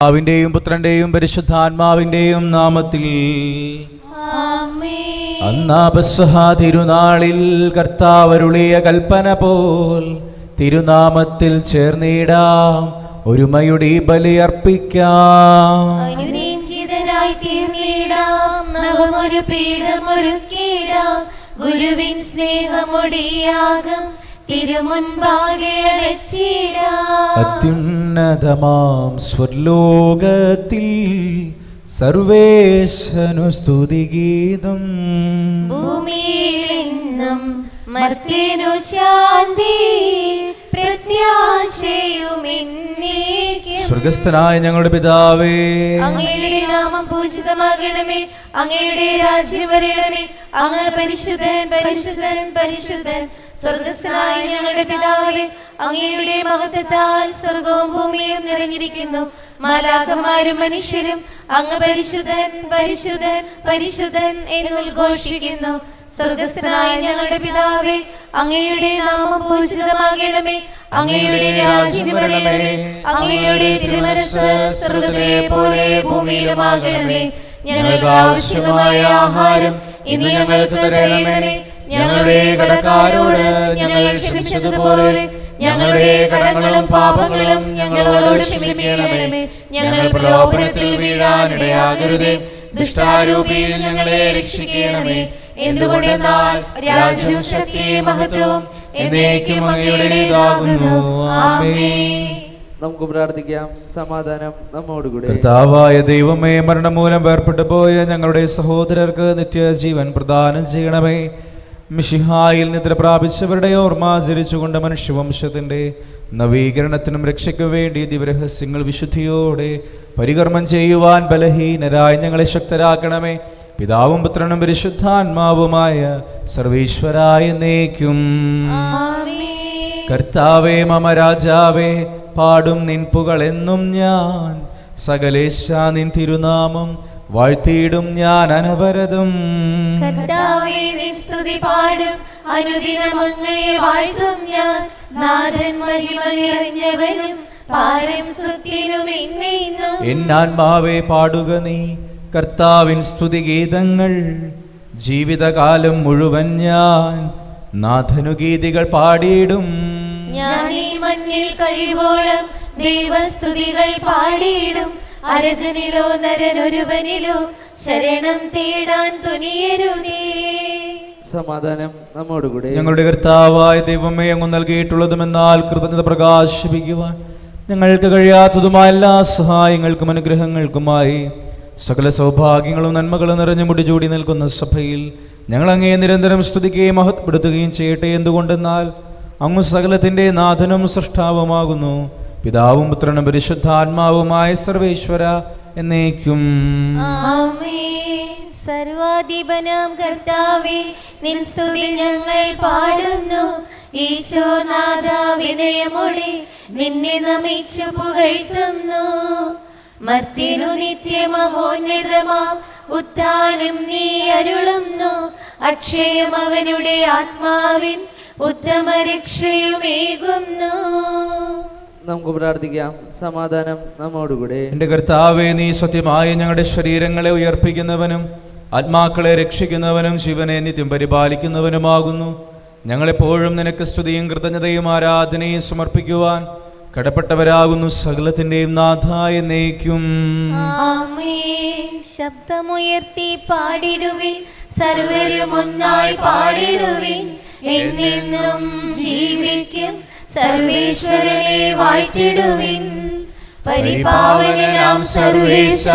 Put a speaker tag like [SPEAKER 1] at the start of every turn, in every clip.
[SPEAKER 1] പിതാവിന്റെയും പുത്രന്റെയും പരിശുദ്ധാത്മാവിന്റെയും നാമത്തിൽ
[SPEAKER 2] ആമേൻ.
[SPEAKER 1] അന്നാ പെസഹ തിരുനാളിൽ കർത്താവരുളിയ കൽപ്പന പോൽ തിരുനാമത്തിൽ ചേർന്നിടാം, ഒരുമയുടെ ബലിയർപ്പിക്കാം.
[SPEAKER 2] അനുരഞ്ജിതരായി തീർന്നിടാം, നവമൊരു പീഠമൊരുക്കിടാം. ഗുരുവിൻ സ്നേഹമൊടിയാകം തിരുമുൻപാകെ അടച്ചിടാം.
[SPEAKER 1] അത്യുന്നതമാം സ്വർലോകത്തിൽ സർവേശനു സ്തുതിഗീതം.
[SPEAKER 2] ഭൂമിയിലെന്നും മർത്യനു ശാന്തി, പ്രത്യാശയും എന്നേക്കും.
[SPEAKER 1] സ്വർഗസ്ഥനായ ഞങ്ങളുടെ പിതാവേ,
[SPEAKER 2] അങ്ങയുടെ നാമം പൂജിതമാകണമേ. അങ്ങയുടെ രാജ്യം വരണമേ. അങ്ങ് പരിശുദ്ധൻ പരിശുദ്ധൻ പരിശുദ്ധൻ. സ്വർഗസ്ഥനായ ഞങ്ങളുടെ പിതാവേ, അങ്ങയുടെ മഹത്വത്താൽ സ്വർഗവും ഭൂമിയും നിറഞ്ഞിരിക്കുന്നു. മാലാഖമാരും മനുഷ്യരും അങ്ങ് പരിശുദ്ധൻ പരിശുദ്ധൻ പരിശുദ്ധൻ എന്ന് ഉദ്ഘോഷിക്കുന്നു. സ്വർഗസ്ഥനായ ഞങ്ങളുടെ പിതാവേ, അങ്ങയുടെ നാമം പൂജിതമാകണമേ. അങ്ങയുടെ രാജ്യം വരണമേ. അങ്ങയുടെ തിരുമനസ്സ് സ്വർഗ്ഗത്തിലെ പോലെ ഭൂമിയിലുമാകണമേ. ഞങ്ങൾക്ക് ആവശ്യമായ ആഹാരം ഇന്ന് ഞങ്ങൾക്ക് തരണമേ. ഞങ്ങളുടെ കടക്കാരോട് ഞങ്ങൾ ക്ഷമിച്ചതുപോലെ ഞങ്ങളുടെ കടങ്ങളും പാപങ്ങളും ഞങ്ങളോട് ക്ഷമിക്കണമേ. ഞങ്ങൾ പ്രലോഭനത്തിൽ വീഴാനിടയാകരുതേ, ദുഷ്ടാരൂപിയിൽ ഞങ്ങളെ രക്ഷിക്കണമേ. എന്തുകൊണ്ടെന്നാൽ രാജ്യവും ശക്തിയും മഹത്വവും എന്നേക്കും അങ്ങയുടേതാകുന്നു. ആമേൻ.
[SPEAKER 3] നമുക്ക് പ്രാർത്ഥിക്കാം. സമാധാനം നമ്മോടുകൂടെ.
[SPEAKER 1] കർത്താവായ ദൈവമേ, മരണം മൂലം വേർപെട്ടു പോയ ഞങ്ങളുടെ സഹോദരർക്ക് നിത്യജീവൻ പ്രദാനം ചെയ്യണമേ. മിശിഹായിൽ നിദ്ര പ്രാപിച്ചവരുടെ ഓർമ്മ ആചരിച്ചുകൊണ്ട് മനുഷ്യവംശത്തിന്റെ നവീകരണത്തിനും രക്ഷയ്ക്കും വേണ്ടി ദിവരഹസ്യങ്ങൾ വിശുദ്ധിയോടെ പരികർമ്മം ചെയ്യുവാൻ ബലഹീനരായി ഞങ്ങളെ ശക്തരാക്കണമേ. പിതാവും പുത്രനും പരിശുദ്ധാത്മാവുമായ സർവീശ്വരായ എന്നേക്കും. കർത്താവേ മമ രാജാവേ, പാടും നിൻ പുകളെന്നും ഞാൻ. സകലേശ നിൻ തിരുനാമം വാഴ്ത്തിയിടും ഞാൻ അനവരതം.
[SPEAKER 2] കർത്താവേ നിൻ സ്തുതി പാടും, അനുദിനം അങ്ങയെ വാഴ്ത്തും ഞാൻ. നാഥൻ മഹിമ നിറഞ്ഞവനും പാരം സ്തുതിനും എന്നേന്നും.
[SPEAKER 1] എന്നാത്മാവേ പാടുക നീ കർത്താവിൻ സ്തുതിഗീതങ്ങൾ. ജീവിതകാലം മുഴുവൻ ഞാൻ നാഥനുഗീതികൾ പാടിയിടും.
[SPEAKER 2] ഞാൻ ഈ മണ്ണിൽ കഴിവോളം ദൈവസ്തുതികൾ പാടിയിടും. അരജനിലോ നരനൊരുവനിലോ ശരണം തേടാൻ തുനിയരുതേ.
[SPEAKER 3] സമാധാനം നമ്മോടുകൂടെ.
[SPEAKER 1] ഞങ്ങളുടെ കർത്താവായ ദൈവമേ, അങ്ങ് നൽകിയിട്ടുള്ളതുമെന്നാൽ കൃതജ്ഞത പ്രകാശിപ്പിക്കുവാൻ ഞങ്ങൾക്ക് കഴിയാത്തതുമായ എല്ലാ സഹായങ്ങൾക്കും അനുഗ്രഹങ്ങൾക്കുമായി സകല സൗഭാഗ്യങ്ങളും നന്മകളും നിറഞ്ഞു മുടിചൂടി നിൽക്കുന്ന സഭയിൽ ഞങ്ങൾ അങ്ങയെ നിരന്തരം സ്തുതിക്കുകയും മഹത്വപ്പെടുത്തുകയും ചെയ്യട്ടെ. എന്തുകൊണ്ടെന്നാൽ അങ്ങ് സകലത്തിന്റെ നാഥനും സൃഷ്ടാവുമാകുന്നു. പിതാവും പുത്രനും പരിശുദ്ധാത്മാവുമായ സർവേശ്വര എന്നേക്കും.
[SPEAKER 2] ആമേൻ. സർവാധിപനാം കർത്താവേ, നിൻ സ്തുതി ഞങ്ങൾ പാടുന്നു. ഈശോനാഥ വിനയമൊഴി നിന്നെ നമിച്ചു പുകഴ്ത്തുന്നു. മർത്യനു നിത്യമഹോന്നതമാ ഉത്ഥാനം നീ അരുളുന്നു. അക്ഷയം അവനുടെ ആത്മാവിൻ ഉത്തമ രക്ഷയുമേകുന്നു.
[SPEAKER 3] നമുക്ക് പ്രാർത്ഥിക്കാം. സമാധാനം നമ്മോടുകൂടെ.
[SPEAKER 1] എന്റെ കർത്താവേ, നീ സത്യമായി ഞങ്ങളുടെ ശരീരങ്ങളെ ഉയർപ്പിക്കുന്നവനും ആത്മാക്കളെ രക്ഷിക്കുന്നവനും ശിവനെ നിത്യം പരിപാലിക്കുന്നവനുമാകുന്നു. ഞങ്ങളെപ്പോഴും നിനക്ക് സ്തുതിയും കൃതജ്ഞതയും ആരാധനയും സമർപ്പിക്കുവാൻ കടപ്പെട്ടവരാകുന്നു. സകലത്തിന്റെയും നാഥായ എന്നേക്കും.
[SPEAKER 2] ആമേൻ. ശബ്ദമുയർത്തി പാടിടുവിൻ, സർവരും ഒന്നായി പാടിടുവിൻ. എന്നെന്നും ജീവിക്കും സർവേശ്വരനെ വാഴ്ത്തിടുവിൻ. പരിപാവനനാം സർവേശ,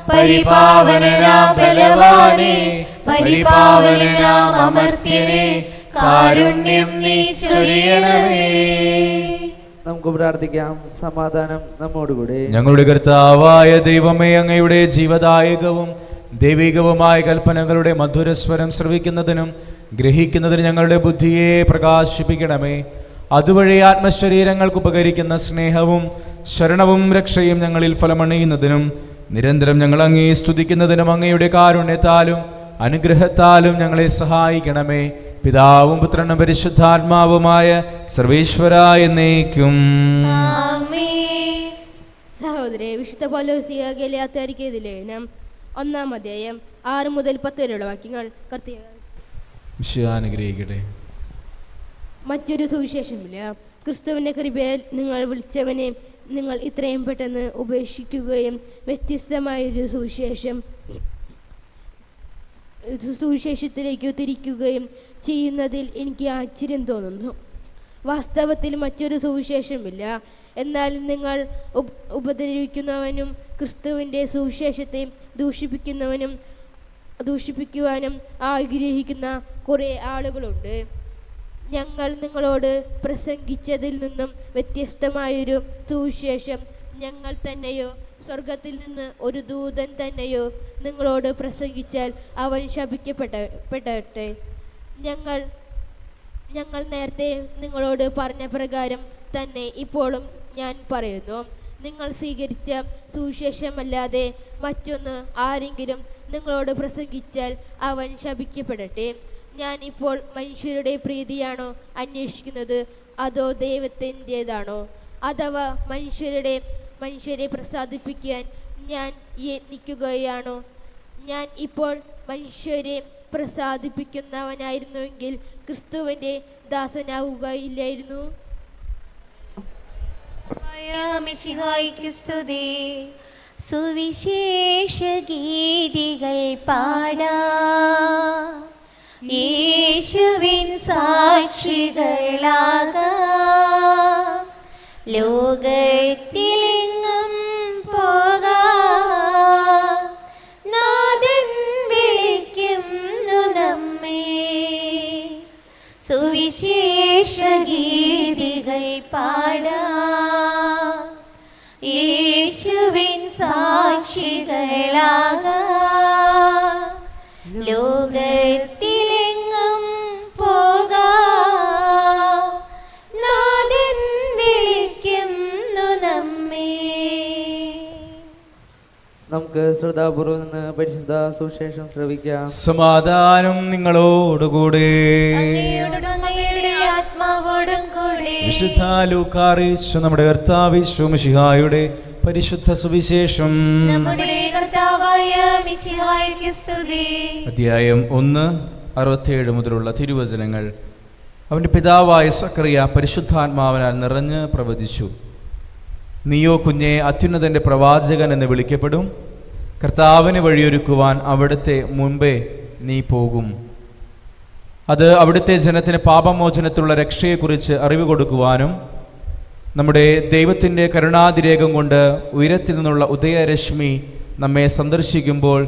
[SPEAKER 2] പരിപാവനനാം ബലവാനേ, പരിപാവനനാം അമർത്യനേ, കാരുണ്യം നീ ചൊരിയണമേ.
[SPEAKER 3] നമുക്ക് പ്രാർത്ഥിക്കാം. സമാധാനം നമ്മോടുകൂടെ.
[SPEAKER 1] ഞങ്ങളുടെ കർത്താവായ ദൈവമേ, അങ്ങയുടെ ജീവദായകവും ദൈവികവുമായ കൽപ്പനകളുടെ മധുരസ്വരം ശ്രവിക്കുന്നതിനും ഗ്രഹിക്കുന്നതിനും ഞങ്ങളുടെ ബുദ്ധിയെ പ്രകാശിപ്പിക്കണമേ. അതുവഴി ആത്മശരീരങ്ങൾക്ക് ഉപകരിക്കുന്ന സ്നേഹവും ശരണവും രക്ഷയും ഞങ്ങളിൽ ഫലമണിയുന്നതിനും നിരന്തരം ഞങ്ങൾ അങ്ങയെ സ്തുതിക്കുന്നതിനും അങ്ങയുടെ കാരുണ്യത്താലും അനുഗ്രഹത്താലും ഞങ്ങളെ സഹായിക്കണമേ. പിതാവും പുത്രനും പരിശുദ്ധാത്മാവുമായ സർവേശ്വരായ എന്നേക്കും.
[SPEAKER 2] ആമേൻ.
[SPEAKER 4] സഹോദരരെ, വിശുദ്ധ പൗലോസിയ ഗലാത്യർക്കെതിരെ ലേഖനം 1-ാം അധ്യായം 6 മുതൽ 10 വരെയുള്ള വാക്യങ്ങൾ.
[SPEAKER 1] അനുഗ്രഹിക്കട്ടെ.
[SPEAKER 4] മറ്റൊരു സുവിശേഷമില്ല. ക്രിസ്തുവിന്റെ കൃപയാൽ നിങ്ങൾ വിളിച്ചവനെ നിങ്ങൾ ഇത്രയും പെട്ടെന്ന് ഉപേക്ഷിക്കുകയും വ്യത്യസ്തമായൊരു സുവിശേഷത്തിലേക്ക് തിരിക്കുകയും ചെയ്യുന്നതിൽ എനിക്ക് ആശ്ചര്യം തോന്നുന്നു. വാസ്തവത്തിൽ മറ്റൊരു സുവിശേഷമില്ല. എന്നാൽ നിങ്ങൾ ഉപദ്രവിക്കുന്നവനും ക്രിസ്തുവിൻ്റെ സുവിശേഷത്തെ ദൂഷിപ്പിക്കുവാനും ആഗ്രഹിക്കുന്ന കുറേ ആളുകളുണ്ട്. ഞങ്ങൾ നിങ്ങളോട് പ്രസംഗിച്ചതിൽ നിന്നും വ്യത്യസ്തമായൊരു സുവിശേഷം ഞങ്ങൾ തന്നെയോ സ്വർഗത്തിൽ നിന്ന് ഒരു ദൂതൻ തന്നെയോ നിങ്ങളോട് പ്രസംഗിച്ചാൽ അവൻ ശപിക്കപ്പെടട്ടെ. ഞങ്ങൾ നേരത്തെ നിങ്ങളോട് പറഞ്ഞ പ്രകാരം തന്നെ ഇപ്പോഴും ഞാൻ പറയുന്നു. നിങ്ങൾ സ്വീകരിച്ച സുവിശേഷമല്ലാതെ മറ്റൊന്ന് ആരെങ്കിലും നിങ്ങളോട് പ്രസംഗിച്ചാൽ അവൻ ശപിക്കപ്പെടട്ടെ. ഞാൻ ഇപ്പോൾ മനുഷ്യരുടെ പ്രീതിയാണോ അന്വേഷിക്കുന്നത്, അതോ ദൈവത്തിൻ്റെതാണോ? അഥവാ മനുഷ്യരെ പ്രസാദിപ്പിക്കാൻ ഞാൻ യത്നിക്കുകയാണോ? ഞാൻ ഇപ്പോൾ മനുഷ്യരെ പ്രസാദിപ്പിക്കുന്നവനായിരുന്നുവെങ്കിൽ ക്രിസ്തുവിൻ്റെ ദാസനാവുകയില്ലായിരുന്നു.
[SPEAKER 2] സുവിശേഷ ഗീതികൾ പാടാം, യേശുവിൻ സാക്ഷികളാകാം, ലോകത്തിലെങ്ങും പോകാം, നാഥൻ വിളിക്കുന്നു നമ്മെ. സുവിശേഷ ഗീതികൾ പാടാം, യേശുവിൻ സാക്ഷികളാകാം, ലോകത്തിലെങ്ങും പോകാം, നാഥൻ വിളിക്കുന്നു നമ്മെ.
[SPEAKER 3] നമുക്ക് ശ്രദ്ധാപൂർവ്വം നിന്ന് പരിശുദ്ധ സുവിശേഷം ശ്രവിക്കാം.
[SPEAKER 1] സമാധാനം നിങ്ങളോടുകൂടെ.
[SPEAKER 2] ആത്മാവോടും കൂടെ.
[SPEAKER 1] വിശുദ്ധ ലൂക്കാ അറിയിച്ച നമ്മുടെ കർത്താവ് യേശു മിശിഹായുടെ പരിശുദ്ധ സുവിശേഷം.
[SPEAKER 2] നമ്മുടെ കർത്താവായ മിശിഹായ്ക്ക് സ്തുതി.
[SPEAKER 1] അധ്യായം 1:67 മുതലുള്ള തിരുവചനങ്ങൾ. അവന്റെ പിതാവായ സക്കറിയ പരിശുദ്ധാത്മാവിനാൽ നിറഞ്ഞ് പ്രവചിച്ചു. നീയോ കുഞ്ഞെ അത്യുന്നതന്റെ പ്രവാചകൻ എന്ന് വിളിക്കപ്പെടും. കർത്താവിന് വഴിയൊരുക്കുവാൻ അവിടുത്തെ മുൻപേ നീ പോകും. അത് അവിടുത്തെ ജനത്തിന് പാപമോചനത്തിലുള്ള രക്ഷയെക്കുറിച്ച് അറിവ് കൊടുക്കുവാനും നമ്മുടെ ദൈവത്തിൻ്റെ കരുണാതിരേകം കൊണ്ട് ഉയരത്തിൽ നിന്നുള്ള ഉദയരശ്മി നമ്മെ സന്ദർശിക്കുമ്പോൾ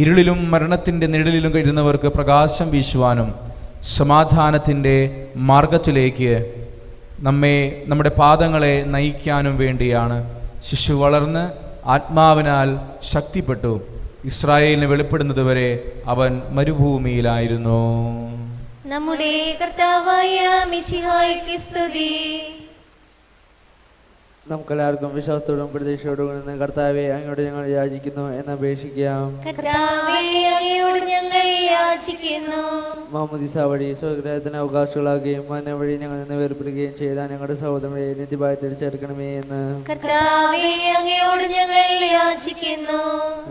[SPEAKER 1] ഇരുളിലും മരണത്തിൻ്റെ നിഴലിലും കഴിയുന്നവർക്ക് പ്രകാശം വീശുവാനും സമാധാനത്തിൻ്റെ മാർഗത്തിലേക്ക് നമ്മുടെ പാദങ്ങളെ നയിക്കാനും വേണ്ടിയാണ്. ശിശു വളർന്ന് ആത്മാവിനാൽ ശക്തിപ്പെട്ടു. ഇസ്രായേലിന് വെളിപ്പെടുന്നതുവരെ അവൻ മരുഭൂമിയിലായിരുന്നു.
[SPEAKER 2] നമ്മുടെ കർത്താവായ മിശിഹായ്ക്ക് സ്തുതി.
[SPEAKER 3] നമുക്കെല്ലാവർക്കും വിശ്വാസത്തോടും പ്രതീക്ഷയോടും നിന്ന് കർത്താവെ അങ്ങയോട് ഞങ്ങൾ യാചിക്കുന്നു എന്ന് അപേക്ഷിക്കാം.
[SPEAKER 2] കർത്താവേ അങ്ങയോട് ഞങ്ങൾ യാചിക്കുന്നു.
[SPEAKER 3] മാമോദീസ വഴി സ്വർഗ്ഗത്തിന് അവകാശികളാകുകയും മന്ന വഴി ഞങ്ങൾ നിന്ന് വേർപ്പെടുകയും ചെയ്ത ഞങ്ങളുടെ സഹോദരനെ നിത്യഭാഗത്തിൽ ചേർക്കണമേ എന്ന്
[SPEAKER 2] കർത്താവേ അങ്ങയോട് ഞങ്ങൾ യാചിക്കുന്നു.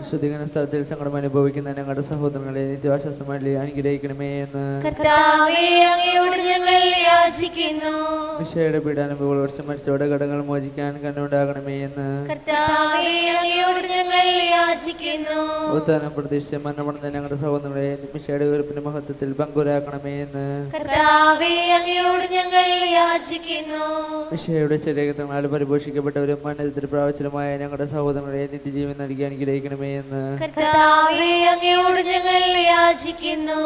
[SPEAKER 3] ശുദ്ധീകരണ സ്ഥലത്തിൽ സങ്കടം അനുഭവിക്കുന്ന ഞങ്ങളുടെ സഹോദരങ്ങളെ നിത്യാശ്വാസമായി അനുഗ്രഹിക്കണമേ എന്ന്
[SPEAKER 2] കർത്താവേ അങ്ങയോട് ഞങ്ങൾ യാചിക്കുന്നു.
[SPEAKER 3] വിഷയുടെ പീഡാനുഭവങ്ങൾ വർഷം മരിച്ചവരുടെ ഘടകങ്ങൾ മോചിക്കാൻ കണ്ടുണ്ടാകണമേ എന്ന്
[SPEAKER 2] കർത്താവേ അങ്ങയോട് ഞങ്ങൾ യാചിക്കുന്നു.
[SPEAKER 3] ഉത്ഥാനം പ്രതീക്ഷിച്ച മരണപ്പെടുന്ന ഞങ്ങളുടെ സഹോദരങ്ങളെ വിഷയുടെ ഉയർപ്പിന്റെ മഹത്വത്തിൽ പങ്കുരാക്കണമേ എന്ന്
[SPEAKER 2] കർത്താവേ അങ്ങയോട് ഞങ്ങൾ യാചിക്കുന്നു.
[SPEAKER 3] വിഷയുടെ ശരീരങ്ങളാൽ പരിപോഷിക്കപ്പെട്ടവരും മരണത്തിൽ പ്രാവശ്യമായ ഞങ്ങളുടെ സഹോദരങ്ങളെ നിത്യജീവൻ നൽകി അനുഗ്രഹിക്കണമേ എന്ന്
[SPEAKER 2] കർത്താവേ അങ്ങയോട് ഞങ്ങൾ യാചിക്കുന്നു.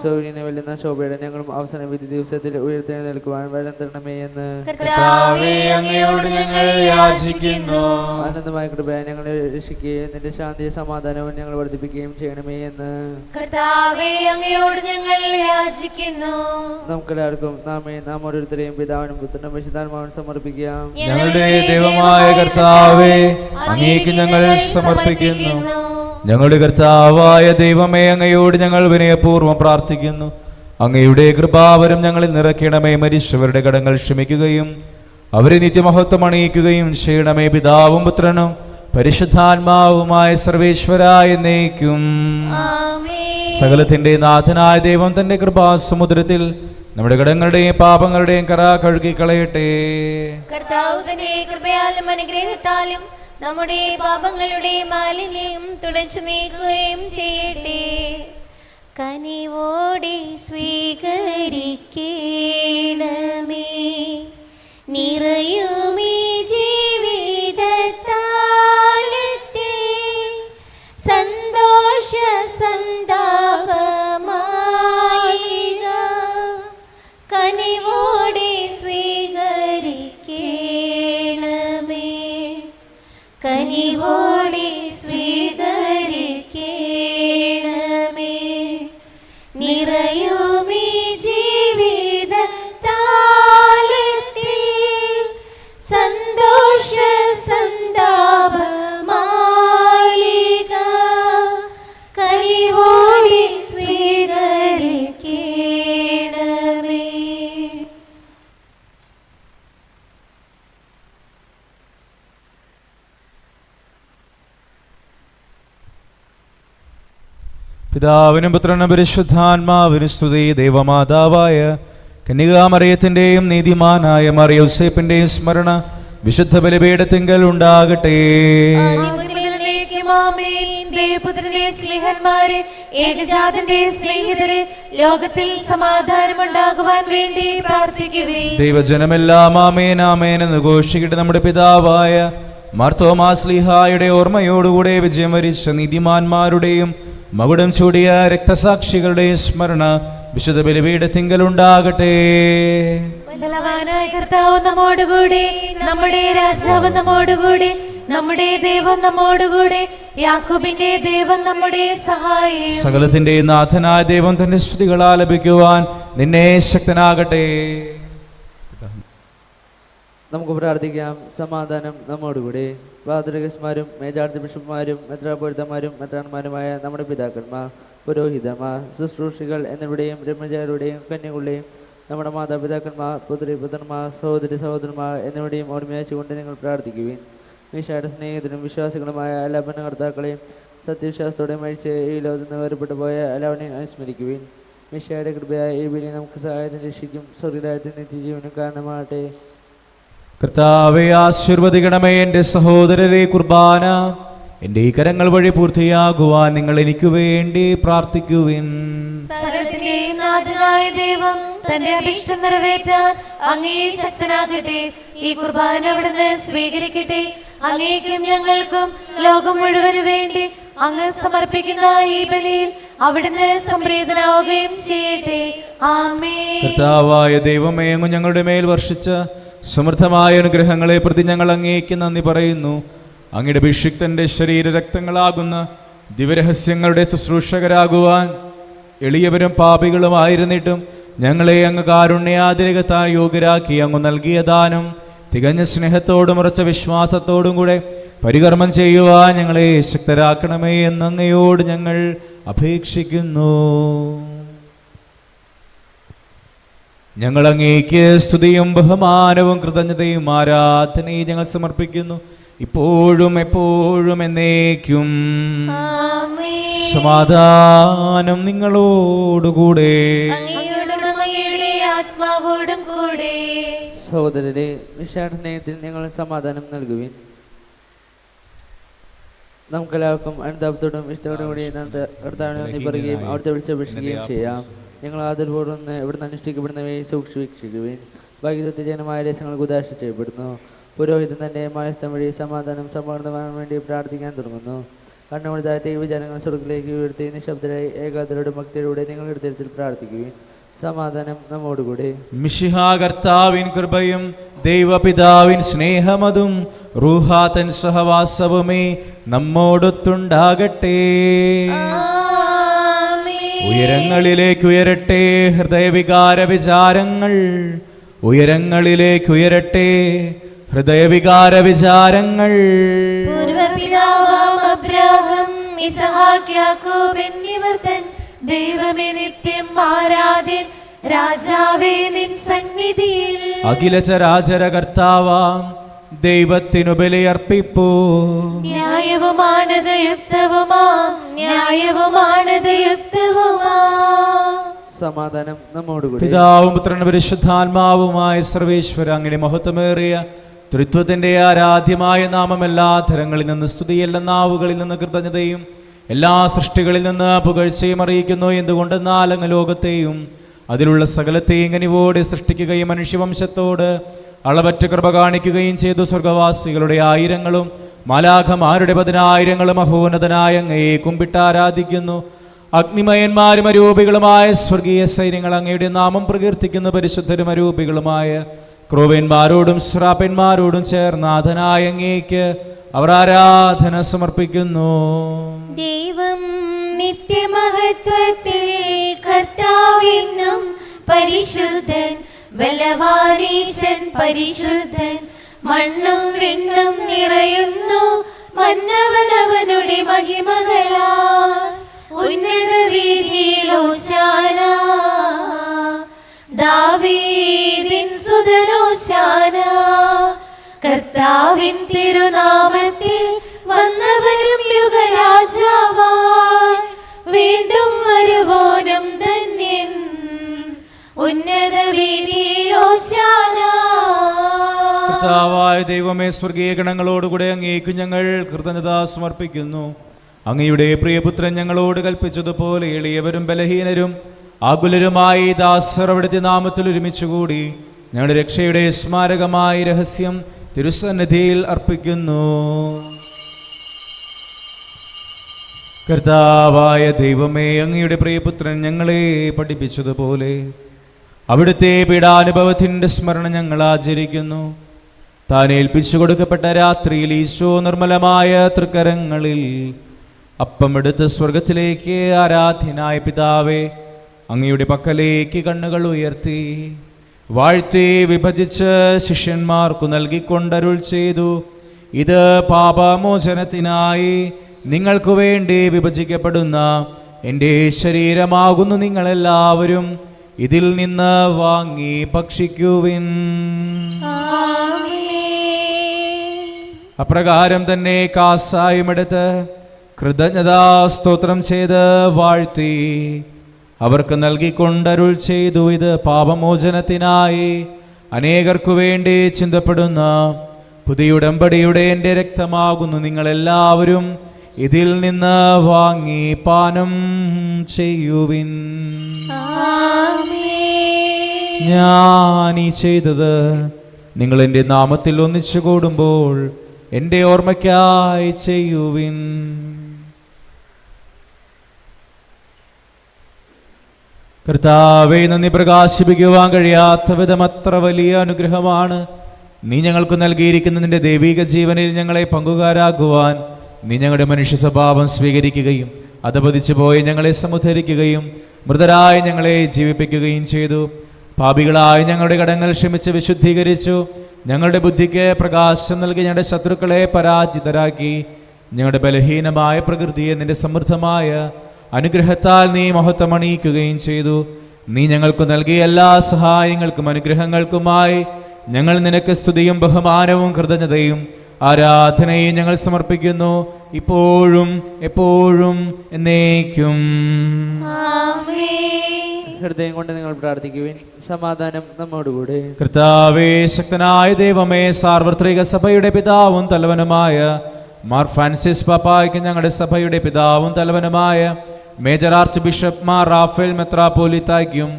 [SPEAKER 3] സൗര്യനെ വെല്ലുന്ന ശോഭയുടെ ഞങ്ങളും അവസാന വിധി ദിവസത്തിൽ ഉയർത്തെഴുന്നേൽക്കുവാൻ വരം തരണമേ എന്ന്
[SPEAKER 2] കർത്താവേ അങ്ങയോട് ഞങ്ങൾ യാചിക്കുന്നു.
[SPEAKER 3] ആനന്ദമായ കൃപയെ ഞങ്ങളെ രക്ഷിക്കുകയും നിന്റെ ശാന്തിയും സമാധാനവും ഞങ്ങൾ വർദ്ധിപ്പിക്കുകയും ചെയ്യണമേ എന്ന്
[SPEAKER 2] കർത്താവേ അങ്ങയോട് ഞങ്ങൾ യാചിക്കുന്നു.
[SPEAKER 3] നമുക്കെല്ലാവർക്കും നാം ഓരോരുത്തരെയും പിതാവിനും പുത്രനും വിശുദ്ധാത്മാവിനും സമർപ്പിക്കാം.
[SPEAKER 1] ഞങ്ങളുടെ ദൈവമായ കർത്താവേ, അങ്ങേക്ക് ഞങ്ങൾ സമർപ്പിക്കുന്നു. ഞങ്ങളുടെ കർത്താവായ ദൈവമേ, അങ്ങയോട് ഞങ്ങൾ വിനയപൂർവ്വം പ്രാർത്ഥിക്കുന്നു. അങ്ങയുടെ കൃപാവരം ഞങ്ങളിൽ നിറയ്ക്കണമേ. മരിച്ചവരുടെ കടങ്ങൾ ക്ഷമിക്കുകയും അവരെ നിത്യമഹത്വം അണിയിക്കുകയും ചെയ്യണമേ. പിതാവും പുത്രനും പരിശുദ്ധാത്മാവുമായ സർവേശ്വരായ എന്നേക്കും.
[SPEAKER 2] ആമേൻ.
[SPEAKER 1] സകലത്തിന്റെ നാഥനായ ദൈവം തന്റെ കൃപാസമുദ്രത്തിൽ നമ്മുടെ കടങ്ങളുടെയും പാപങ്ങളുടെയും കറ കഴുകി കളയട്ടെ.
[SPEAKER 2] കർത്താവ് തന്റെ കൃപയാലും അനുഗ്രഹത്താലും നമ്മുടെ പാപങ്ങളുടെ മാലിന്യം തുടച്ചു നീക്കുകയും ചെയ്യട്ടെ. കനിവോടെ സ്വീകരിക്കണമേ നിറയുമീ ജീവിതത്താലത്തിൽ സന്തോഷ സന്താപമായിക. കനിവോടെ സ്വീകരിക്കണമേ കനിവോടെ സ്വീകരിക്കണമേ നിറയുമീ ജീവിതത്താലത്തിൽ സന്തോഷ സന്താപമായിക. കനിവോടെ സ്വീകരിക്കണമേ.
[SPEAKER 1] പിതാവിനും പുത്രനും പരിശുദ്ധാത്മാവിനും സ്തുതി. ദൈവമാതാവായ കന്യകാമറിയത്തിന്റെയും നീതിമാനായ മറിയൗസേപ്പിന്റെയും സ്മരണ വിശുദ്ധ ബലിപീഠത്തിങ്കൽ ഉണ്ടാകട്ടെ.
[SPEAKER 2] ദേവപുത്രന്റെ സ്നേഹന്മാരെ, ഏകജാതന്റെ സ്നേഹിതരെ, ലോകത്തിൽ സമാധാനമുണ്ടാകുവാൻ വേണ്ടി പ്രാർത്ഥിക്കുവിൻ.
[SPEAKER 1] ദൈവജനമെല്ലാം ആമേൻ ആമേൻ എന്ന് ഘോഷിക്കട്ടെ. നമ്മുടെ പിതാവായ മാർത്തോമാസ്ലീഹായുടെ ഓർമ്മയോടുകൂടെ വിജയം വരിച്ച നീതിമാന്മാരുടെയും മകുടം ചൂടിയ രക്തസാക്ഷികളുടെയും സ്മരണ വിശുദ്ധ ബലിപീഠത്തിങ്കൽ ഉണ്ടാകട്ടെ.
[SPEAKER 2] ബലവാനായ കർത്താവ് നമ്മോടുകൂടെ, നമ്മുടെ രാജാവ് നമ്മോടുകൂടെ, നമ്മുടെ ദൈവം നമ്മോടുകൂടെ, യാക്കോബിന്റെ ദൈവം നമ്മുടെ സഹായം.
[SPEAKER 1] സകലത്തിന്റെ നാഥനായ ദൈവം തന്റെ സ്തുതികൾ ആലപിക്കുവാൻ നിന്നെ ശക്തനാകട്ടെ.
[SPEAKER 3] നമുക്ക് പ്രാർത്ഥിക്കാം. സമാധാനം നമ്മോടുകൂടി. പാത്രികന്മാരും മേജാർത്തി ബിഷപ്പുമാരും മെത്രാപ്പൊലിത്തമാരും മെത്രാന്മാരുമായ നമ്മുടെ പിതാക്കന്മാർ, പുരോഹിതന്മാർ, ശുശ്രൂഷികൾ എന്നിവരുടെയും ബ്രഹ്മചാരികളുടെയും കന്യകളുടെയും നമ്മുടെ മാതാപിതാക്കന്മാർ, പുത്രന്മാർ, സഹോദരി സഹോദരന്മാർ എന്നിവരുടെയും ഓർമ്മയാച്ചുകൊണ്ട് നിങ്ങൾ പ്രാർത്ഥിക്കുവിൻ. ഈശോയുടെ സ്നേഹിതരും വിശ്വാസികളുമായ എല്ലാ ഭരണകർത്താക്കളെയും സത്യവിശ്വാസത്തോടെ മരിച്ച് ഈ ലോകത്ത് നിന്ന് വേർപെട്ടു പോയ എല്ലാവരെയും അനുസ്മരിക്കുവിൻ. ഈശോയുടെ കൃപയായ ഈ ബലി നമുക്ക് സഹായത്തിന് രക്ഷിക്കും സ്വർഗ്ഗരാജ്യത്തിന് നിത്യജീവനും കാരണമാകട്ടെ.
[SPEAKER 1] കർത്താവെ ആശീർവദിക്കണമേ. എൻ്റെ സഹോദരരെ, കുർബാന എൻ്റെ ഈ കരങ്ങൾ വഴി പൂർത്തിയാകുവാൻ നിങ്ങൾ എനിക്ക് വേണ്ടി പ്രാർത്ഥിക്കുവിൻ.
[SPEAKER 2] സകലത്തിന്റെ നാഥനായ ദൈവം തന്റെ അഭീഷ്ടം നിറവേറ്റാൻ അങ്ങേ ശക്തനാകട്ടെ. ഈ കുർബാന അവിടുന്ന് സ്വീകരിക്കട്ടെ. അങ്ങേക്കും ഞങ്ങൾക്കും ലോകം മുഴുവനു വേണ്ടി അങ്ങ് സമർപ്പിക്കുന്ന ഈ ബലിയിൽ അവിടുന്ന് സംപ്രീതനാവുകയും ചെയ്യട്ടെ. ആമേൻ.
[SPEAKER 1] കർത്താവായ ദൈവമേ, അങ്ങ് ഞങ്ങളുടെ മേൽ വർഷിച്ച സമൃദ്ധമായ അനുഗ്രഹങ്ങളെ പ്രതി ഞങ്ങൾ അങ്ങേക്ക് നന്ദി പറയുന്നു. അങ്ങയുടെ അഭിഷിക്തന്റെ ശരീരരക്തങ്ങളാകുന്ന ദിവ്യരഹസ്യങ്ങളുടെ ശുശ്രൂഷകരാകുവാൻ എളിയവരും പാപികളുമായിരുന്നിട്ടും ഞങ്ങളെ അങ്ങ് കാരുണ്യാതിരകത്താൽ യോഗ്യരാക്കി അങ്ങ് നൽകിയ ദാനം തികഞ്ഞ സ്നേഹത്തോടും ഉറച്ച വിശ്വാസത്തോടും കൂടെ പരികർമ്മം ചെയ്യുവാൻ ഞങ്ങളെ ശക്തരാക്കണമേ എന്ന് അങ്ങയോട് ഞങ്ങൾ അപേക്ഷിക്കുന്നു. ഞങ്ങൾ അങ്ങേക്ക് സ്തുതിയും ബഹുമാനവും കൃതജ്ഞതയും ആരാധനയും ഞങ്ങൾ സമർപ്പിക്കുന്നു, ഇപ്പോഴും എപ്പോഴും എന്നേക്കും.
[SPEAKER 2] ആമേൻ.
[SPEAKER 1] സമാധാനം നിങ്ങളോടുകൂടെ.
[SPEAKER 2] അങ്ങയോടും അങ്ങയുടെ ആത്മാവോടും കൂടെ.
[SPEAKER 3] സഹോദരരെ, നിശാഠനയത്തിൽ നിങ്ങൾ സമാധാനം നൽകുവിൻ. നമുക്കെല്ലാവർക്കും അനുതാപത്തോടും ഇഷ്ടത്തോടും കൂടി കർത്താവിനെ നന്ദി പറയുകയും അവിടുത്തെ വിളിച്ചപേക്ഷിക്കുകയും ചെയ്യാം. ഞങ്ങൾ ആദരപൂർവ്വം ഇവിടുന്ന് അനുഷ്ഠിക്കപ്പെടുന്നവയെ സൂക്ഷിവീക്ഷിക്കുവിൻ. ഭാഗ്യത്തെ ജനമായ രസങ്ങൾക്ക് ഉദാശ ചെയ്യപ്പെടുന്നു. പുരോഹിതൻ തന്റെ മായസ്ഥം വഴി സമാധാനം സമ്പൂർണ്ണമാകാൻ വേണ്ടി പ്രാർത്ഥിക്കാൻ തുടങ്ങുന്നു. കണ്ണുകൾ താഴ്ത്തി വിചാരങ്ങൾ സ്വർഗ്ഗത്തിലേക്ക് ഉയർത്തി നിശബ്ദരായി ഏകാഗ്രതയുടെ ഭക്തിയിലൂടെ നിങ്ങളുടെ തരത്തിൽ പ്രാർത്ഥിക്കുവിൻ. സമാധാനം നമ്മോടുകൂടി.
[SPEAKER 1] മിശിഹാ കർത്താവിൻ കൃപയും ദൈവപിതാവിൻ സ്നേഹമതും റൂഹാതൻ സഹവാസവുമേ നമ്മോടൊത്തുണ്ടാകട്ടെ. ഉയരങ്ങളിലേക്ക് ഉയരട്ടെ ഹൃദയവികാര വിചാരങ്ങൾ, ഉയരങ്ങളിലേക്ക് ഉയരട്ടെ ഹൃദയവികാര വിചാരങ്ങൾ.
[SPEAKER 2] പൂർവപിതാവാം അബ്രാഹാം, ഇസഹാക്ക്, യാക്കോബ് എന്നിവർ തൻ ദൈവമേ നിത്യം ആരാധ്യൻ, രാജാവേ നിൻ സന്നിധിയിൽ
[SPEAKER 1] അഖില ചരാചര കർത്താവാം ദൈവത്തിനു ബലിയർപ്പിപ്പൂ.
[SPEAKER 2] ന്യായവുമാണത് യുക്തവുമാ, ന്യായവുമാണത് യുക്തവുമാ.
[SPEAKER 3] സമാധാനം നമ്മോടുകൂടി.
[SPEAKER 1] പിതാവും പുത്രനും പരിശുദ്ധാത്മാവുമായ സർവേശ്വര, അങ്ങയുടെ മഹത്വമേറിയ ത്രിത്വത്തിന്റെ ആരാധ്യമായ നാമം എല്ലാ ധരങ്ങളിൽ നിന്ന് സ്തുതി, എല്ലാ നാവുകളിൽ നിന്ന് കൃതജ്ഞതയും എല്ലാ സൃഷ്ടികളിൽ നിന്ന് പുകഴ്ചയും അറിയിക്കുന്നു. എന്തുകൊണ്ടെന്നാൽ അങ്ങ് ലോകത്തെയും അതിലുള്ള സകലത്തെയും കനിവോടെ സൃഷ്ടിക്കുകയും മനുഷ്യവംശത്തോട് അളവറ്റ കൃപ കാണിക്കുകയും ചെയ്തു. സ്വർഗവാസികളുടെ ആയിരങ്ങളും മാലാഖമാരുടെ 10,000 മഹോന്നതനായ അങ്ങയെ കുമ്പിട്ട് ആരാധിക്കുന്നു. അഗ്നിമയന്മാരും അരൂപികളുമായ സ്വർഗീയ സൈന്യങ്ങൾ അങ്ങയുടെ നാമം പ്രകീർത്തിക്കുന്നു. പരിശുദ്ധരും അരൂപികളുമായ ക്രോവന്മാരോടും ശ്രാപ്പന്മാരോടും ചേർന്നാഥനായ അങ്ങേക്ക് അവർ ആരാധന സമർപ്പിക്കുന്നു.
[SPEAKER 2] ദൈവം നിത്യമഹത്വത്തിൽ കർത്താവെന്നും പരിശുദ്ധൻ, ബലവാനീശൻ പരിശുദ്ധൻ. മണ്ണും വിണ്ണും നിറയുന്നു മന്നവനവനുടെ മഹിമകളാൽ. ഉന്നത വീതിയിൽ ഹോശാന, ദാവീദിൻ സുതൻ ഹോശാന. കർത്താവിൻ തിരുനാമത്തിൽ വന്നവരും യുഗരാജാവായി, വീണ്ടും വരുവോനും ധന്യൻ. ഉന്നത വീതിയിൽ ഹോശാന.
[SPEAKER 1] കർത്താവായ ദൈവമേ, സ്വർഗീയ ഗണങ്ങളോടുകൂടെ അങ്ങേക്കു ഞങ്ങൾ കൃതജ്ഞത സമർപ്പിക്കുന്നു. അങ്ങയുടെ പ്രിയപുത്രൻ ഞങ്ങളോട് കൽപ്പിച്ചതുപോലെ എളിയവരും ബലഹീനരും ആകുലരുമായി ദാസർ അവിടുത്തെ നാമത്തിൽ ഒരുമിച്ചുകൂടി ഞങ്ങളുടെ രക്ഷയുടെ സ്മാരകമായ രഹസ്യം തിരുസന്നിധിയിൽ അർപ്പിക്കുന്നു. കർത്താവായ ദൈവമേ, അങ്ങയുടെ പ്രിയപുത്രൻ ഞങ്ങളെ പഠിപ്പിച്ചതുപോലെ അവിടുത്തെ പീഡാനുഭവത്തിൻ്റെ സ്മരണ ഞങ്ങൾ ആചരിക്കുന്നു. താൻ ഏൽപ്പിച്ചു കൊടുക്കപ്പെട്ട രാത്രിയിൽ ഈശോ നിർമ്മലമായ തൃക്കരങ്ങളിൽ അപ്പമെടുത്ത് സ്വർഗത്തിലേക്ക് ആരാധ്യനായ പിതാവേ അങ്ങയുടെ പക്കലേക്ക് കണ്ണുകൾ ഉയർത്തി വാഴ്ത്തി വിഭജിച്ച് ശിഷ്യന്മാർക്കു നൽകിക്കൊണ്ടരുൾ ചെയ്തു, ഇത് പാപമോചനത്തിനായി നിങ്ങൾക്കു വേണ്ടി വിഭജിക്കപ്പെടുന്ന എൻ്റെ ശരീരമാകുന്നു. നിങ്ങളെല്ലാവരും ഇതിൽ നിന്ന് വാങ്ങി ഭക്ഷിക്കുവിൻ. അപ്രകാരം തന്നെ കാസായുമെടുത്ത് കൃതജ്ഞതാ സ്തോത്രം ചെയ്ത് വാഴ്ത്തി അവർക്ക് നൽകിക്കൊണ്ടരുൾ ചെയ്തു, ഇത് പാപമോചനത്തിനായി അനേകർക്കു വേണ്ടി ചിന്തപ്പെടുന്ന പുതിയ ഉടമ്പടിയുടെ എൻ്റെ രക്തമാകുന്നു. നിങ്ങളെല്ലാവരും ഇതിൽ നിന്ന് വാങ്ങി പാനം ചെയ്യുവിൻ. ഞാൻ ഈ ചെയ്തത് നിങ്ങൾ എൻ്റെ നാമത്തിൽ ഒന്നിച്ചു കൂടുമ്പോൾ എൻ്റെ ഓർമ്മയ്ക്കായി ചെയ്യുവിൻ. കർത്താവേ, നന്ദി പ്രകാശിപ്പിക്കുവാൻ കഴിയാത്ത വിധം അത്ര വലിയ അനുഗ്രഹമാണ് നീ ഞങ്ങൾക്ക് നൽകിയിരിക്കുന്ന നിന്റെ ദൈവിക ജീവനിൽ ഞങ്ങളെ പങ്കുകാരാക്കുവാൻ നീ ഞങ്ങളുടെ മനുഷ്യ സ്വഭാവം സ്വീകരിക്കുകയും അധപതിച്ചു പോയി ഞങ്ങളെ സമുദ്ധരിക്കുകയും മൃതരായി ഞങ്ങളെ ജീവിപ്പിക്കുകയും ചെയ്തു. പാപികളായി ഞങ്ങളുടെ കടങ്ങൾ ക്ഷമിച്ച് വിശുദ്ധീകരിച്ചു. ഞങ്ങളുടെ ബുദ്ധിക്ക് പ്രകാശം നൽകി ഞങ്ങളുടെ ശത്രുക്കളെ പരാജിതരാക്കി. ഞങ്ങളുടെ ബലഹീനമായ പ്രകൃതിയെ നിന്റെ സമൃദ്ധമായ അനുഗ്രഹത്താൽ നീ മഹത്വമണിയിക്കുകയും ചെയ്തു. നീ ഞങ്ങൾക്ക് നൽകിയ എല്ലാ സഹായങ്ങൾക്കും അനുഗ്രഹങ്ങൾക്കുമായി ഞങ്ങൾ നിനക്ക് സ്തുതിയും ബഹുമാനവും കൃതജ്ഞതയും ആരാധനയും ഞങ്ങൾ സമർപ്പിക്കുന്നു, ഇപ്പോഴും എപ്പോഴും എന്നേക്കും.
[SPEAKER 3] ഹൃദയം കൊണ്ട് നിങ്ങൾ പ്രാർത്ഥിക്കുവിൻ. സമാധാനം നമ്മോടുകൂടെ.
[SPEAKER 1] കർത്താവേ, ശക്തനായ ദൈവമേ, സാർവത്രിക സഭയുടെ പിതാവും തലവനുമായ മാർ ഫ്രാൻസിസ് പാപ്പായ്ക്ക്, ഞങ്ങളുടെ സഭയുടെ പിതാവും തലവനുമായ major archbishop Mar Raphael മെത്രാപ്പോലിത്തായ്ക്കും,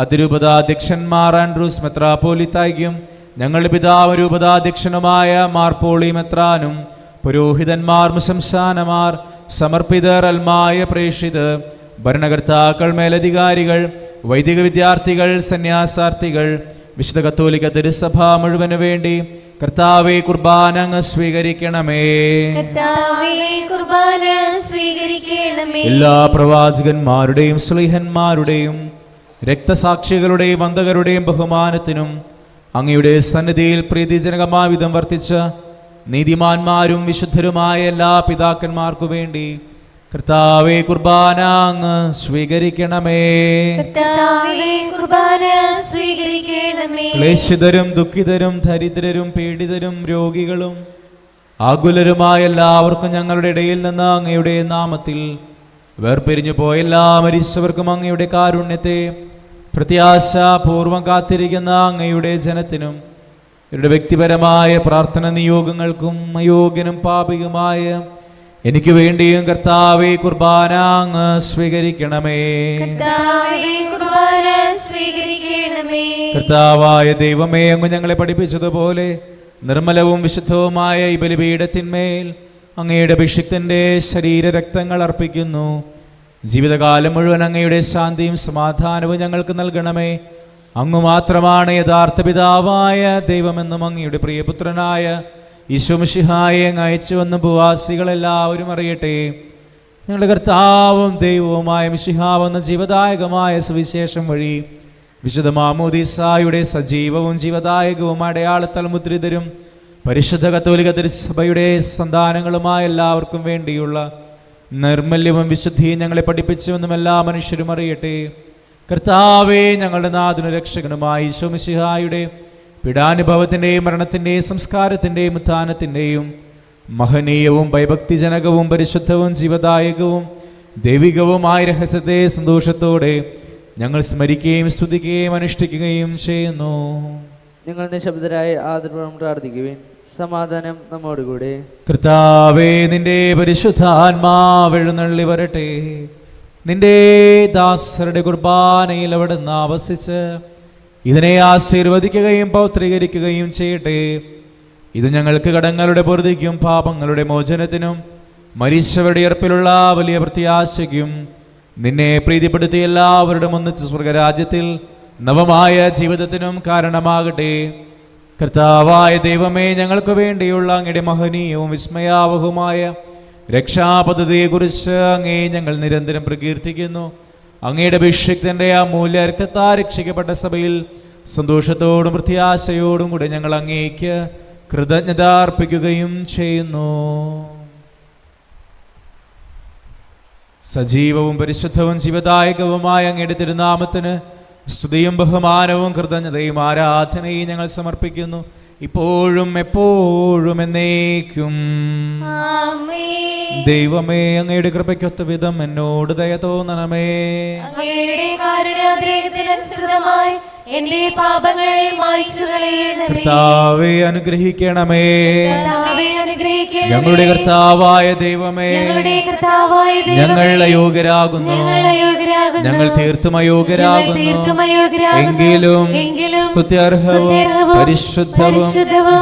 [SPEAKER 1] അതിരൂപതാധ്യക്ഷന്മാർ ആൻഡ്രൂസ് മെത്രാപ്പോലിത്തായ്ക്കും, ഞങ്ങളുടെ പിതാവ് രൂപതാധ്യക്ഷനുമായ മാർ പോളി മെത്രാനും, പുരോഹിതന്മാർ, മുശംശാനമാർ, സമർപ്പിതർ, അൽമായ പ്രേക്ഷിതർ, ഭരണകർത്താക്കൾ, മേലധികാരികൾ, വൈദിക വിദ്യാർത്ഥികൾ, സന്യാസാർത്ഥികൾ, വിശുദ്ധ കത്തോലിക്ക തിരുസഭ മുഴുവനു വേണ്ടി കർത്താവേ, കുർബാന അങ്ങ് സ്വീകരിക്കണമേ. എല്ലാ പ്രവാചകന്മാരുടെയും ശ്ലീഹന്മാരുടെയും രക്തസാക്ഷികളുടെയും വന്ദകരുടെയും ബഹുമാനത്തിനും അങ്ങയുടെ സന്നിധിയിൽ പ്രീതിജനകമായ വിധം വർത്തിച്ച നീതിമാന്മാരും വിശുദ്ധരുമായ എല്ലാ പിതാക്കന്മാർക്കു വേണ്ടി കർത്താവേ, കുർബാന അങ്ങ് സ്വീകരിക്കണമേ.
[SPEAKER 2] കർത്താവേ, കുർബാന സ്വീകരിക്കണമേ.
[SPEAKER 1] ക്ലേശിതരും ദുഃഖിതരും ദരിദ്രരും പീഡിതരും രോഗികളും ആകുലരുമായ എല്ലാവർക്കും ഞങ്ങളുടെ ഇടയിൽ നിന്ന് അങ്ങയുടെ നാമത്തിൽ വേർപിരിഞ്ഞു പോയ എല്ലാ മരിച്ചവർക്കും അങ്ങയുടെ കാരുണ്യത്തെ പ്രത്യാശാപൂർവം കാത്തിരിക്കുന്ന അങ്ങയുടെ ജനത്തിനും ഇവരുടെ വ്യക്തിപരമായ പ്രാർത്ഥന നിയോഗങ്ങൾക്കും അയോഗ്യനും പാപികമായ എനിക്ക് വേണ്ടിയും കർത്താവേ, കുർബാന അങ്ങ് സ്വീകരിക്കണമേ.
[SPEAKER 2] കർത്താവേ, കുർബാന സ്വീകരിക്കണമേ.
[SPEAKER 1] കർത്താവായ ദൈവമേ, അങ്ങ് ഞങ്ങളെ പഠിപ്പിച്ചതുപോലെ നിർമ്മലവും വിശുദ്ധവുമായ ഈ ബലിപീഠത്തിന്മേൽ അങ്ങയുടെ അഭിഷിക്തന്റെ ശരീരരക്തങ്ങൾ അർപ്പിക്കുന്നു. ജീവിതകാലം മുഴുവൻ അങ്ങയുടെ ശാന്തിയും സമാധാനവും ഞങ്ങൾക്ക് നൽകണമേ. അങ്ങ് മാത്രമാണ് യഥാർത്ഥ പിതാവായ ദൈവമെന്നും അങ്ങയുടെ പ്രിയപുത്രനായ ഈശോ മിശിഹായെ അങ്ങ് അയച്ചുവെന്ന് ഭൂവാസികളെല്ലാവരും അറിയട്ടെ. ഞങ്ങളുടെ കർത്താവും ദൈവവുമായ മിശിഹാവെന്ന ജീവദായകമായ സുവിശേഷം വഴി വിശുദ്ധ മാമോദീസായുടെ സജീവവും ജീവദായകവും അടയാളത്താൽ മുദ്രിതരും പരിശുദ്ധ കത്തോലിക തിരുസഭയുടെ സന്താനങ്ങളുമായ എല്ലാവർക്കും വേണ്ടിയുള്ള നിർമ്മല്യവും വിശുദ്ധിയും ഞങ്ങളെ പഠിപ്പിച്ചുവെന്നും എല്ലാ മനുഷ്യരും അറിയട്ടെ. കർത്താവേ, ഞങ്ങളുടെ നാഥനും രക്ഷകനുമായ ഈശോ മിശിഹായുടെ പീഡാനുഭവത്തിൻ്റെയും മരണത്തിൻ്റെയും സംസ്കാരത്തിൻ്റെയും ഉത്ഥാനത്തിൻ്റെയും മഹനീയവും ഭയഭക്തിജനകവും പരിശുദ്ധവും ജീവദായകവും ദൈവികവുമായ രഹസ്യത്തെ സന്തോഷത്തോടെ ഞങ്ങൾ സ്മരിക്കുകയും സ്തുതിക്കുകയും അനുഷ്ഠിക്കുകയും ചെയ്യുന്നു.
[SPEAKER 3] നിങ്ങൾ നിശബ്ദരായി ആദരപൂർവ്വം പ്രാർത്ഥിക്കുവിൻ. സമാധാനം നമ്മോടുകൂടെ.
[SPEAKER 1] കർത്താവേ, നിന്റെ പരിശുദ്ധാത്മാവ് എഴുന്നള്ളി വരട്ടെ. നിന്റെ ദാസരുടെ കുർബാനയിൽ അവിടുന്ന് ആവസിച്ച് ഇതിനെ ആശീർവദിക്കുകയും പൗത്രീകരിക്കുകയും ചെയ്യട്ടെ. ഇത് ഞങ്ങൾക്ക് കടങ്ങളുടെ പൊറുതിക്കും പാപങ്ങളുടെ മോചനത്തിനും മരിച്ചവരുടെ ഉയർപ്പിലുള്ള വലിയ പ്രത്യാശയ്ക്കും നിന്നെ പ്രീതിപ്പെടുത്തി എല്ലാവരുടെ ഒന്നിച്ച് സ്വർഗരാജ്യത്തിൽ നവമായ ജീവിതത്തിനും കാരണമാകട്ടെ. കർത്താവായ ദൈവമേ, ഞങ്ങൾക്ക് വേണ്ടിയുള്ള അങ്ങയുടെ മഹനീയവും വിസ്മയാവഹവുമായ രക്ഷാപദ്ധതിയെക്കുറിച്ച് അങ്ങേ ഞങ്ങൾ നിരന്തരം പ്രകീർത്തിക്കുന്നു. അങ്ങയുടെ അഭിഷിക്തന്റെ ആ മൂല്യ രക്തത്താൽ രക്ഷിക്കപ്പെട്ട സഭയിൽ സന്തോഷത്തോടും പ്രത്യാശയോടും കൂടെ ഞങ്ങൾ അങ്ങേക്ക് കൃതജ്ഞത അർപ്പിക്കുകയും ചെയ്യുന്നു. സജീവവും പരിശുദ്ധവും ജീവദായകവുമായ അങ്ങയുടെ തിരുനാമത്തിന് സ്തുതിയും ബഹുമാനവും കൃതജ്ഞതയും ആരാധനയും ഞങ്ങൾ സമർപ്പിക്കുന്നു, ഇപ്പോഴും എപ്പോഴും എന്നേക്കും.
[SPEAKER 2] ആമേൻ.
[SPEAKER 1] ദൈവമേ, അങ്ങയുടെ കൃപയ്ക്കൊത്ത വിധം എന്നോട് ദയ തോന്നണമേ.
[SPEAKER 2] അങ്ങയുടെ കാരുണ്യാതിരേകത്തിനനുസൃതമായി എന്റെ പാപങ്ങൾ മായ്ച്ചു കളയണമേ.
[SPEAKER 1] കർത്താവേ, അനുഗ്രഹിക്കണമേ.
[SPEAKER 2] കർത്താവേ, അനുഗ്രഹിക്കണമേ.
[SPEAKER 1] ഞങ്ങളുടെ കർത്താവായ ദൈവമേ,
[SPEAKER 2] ഞങ്ങളുടെ കർത്താവായ ദൈവമേ,
[SPEAKER 1] ഞങ്ങൾ അയോഗ്യരാകുന്നു. ഞങ്ങൾ തീർത്തും അയോഗ്യരാകുന്നു. എങ്കിലും സ്തുത്യർഹവും പരിശുദ്ധവും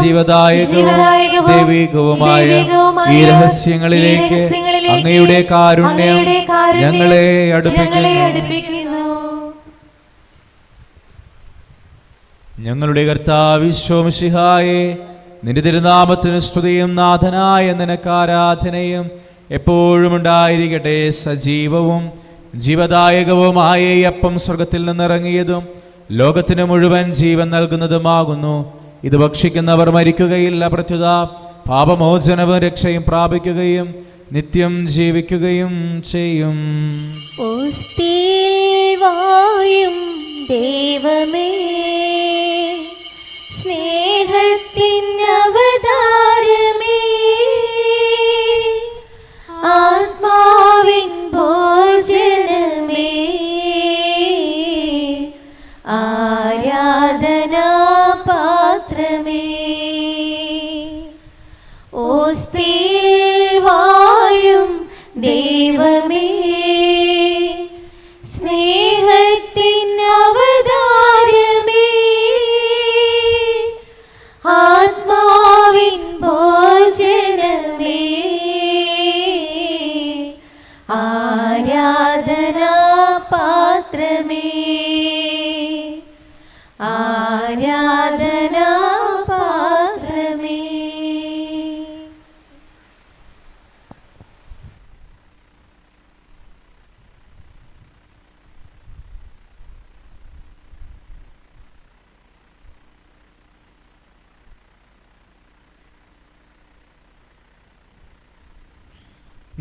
[SPEAKER 1] ജീവദായകവും ദൈവികവുമായ ഈ രഹസ്യങ്ങളിലേക്ക് അങ്ങയുടെ കാരുണ്യം ഞങ്ങളെ അടുപ്പിക്കുന്നു. ഞങ്ങളുടെ കർത്താവ് ഈശോ മിശിഹായേ, നിന്റെ തിരുനാമത്തിന് സ്തുതിയും നാഥനായ നിനക്ക് ആരാധനയും എപ്പോഴും ഉണ്ടായിരിക്കട്ടെ. സജീവവും ജീവദായകവുമായ ഈ അപ്പം സ്വർഗത്തിൽ നിന്നിറങ്ങിയതും ലോകത്തിന് മുഴുവൻ ജീവൻ നൽകുന്നതുമാകുന്നു. ഇത് ഭക്ഷിക്കുന്നവർ മരിക്കുകയില്ല, പ്രത്യുത പാപമോചനവും രക്ഷയും പ്രാപിക്കുകയും നിത്യം ജീവിക്കുകയും ചെയ്യും.
[SPEAKER 2] വായും ദൈവമേ, സ്നേഹത്തിൻ അവതാരമേ, ആത്മാവിൻ ഭോജനമേ, ആരാധനാ പാത്രമേ, ഓസ്തിയിൽ വാഴും ദൈവമേ, സ്നേഹത്തിൻ അവതാരമേ, ആത്മാവിൻ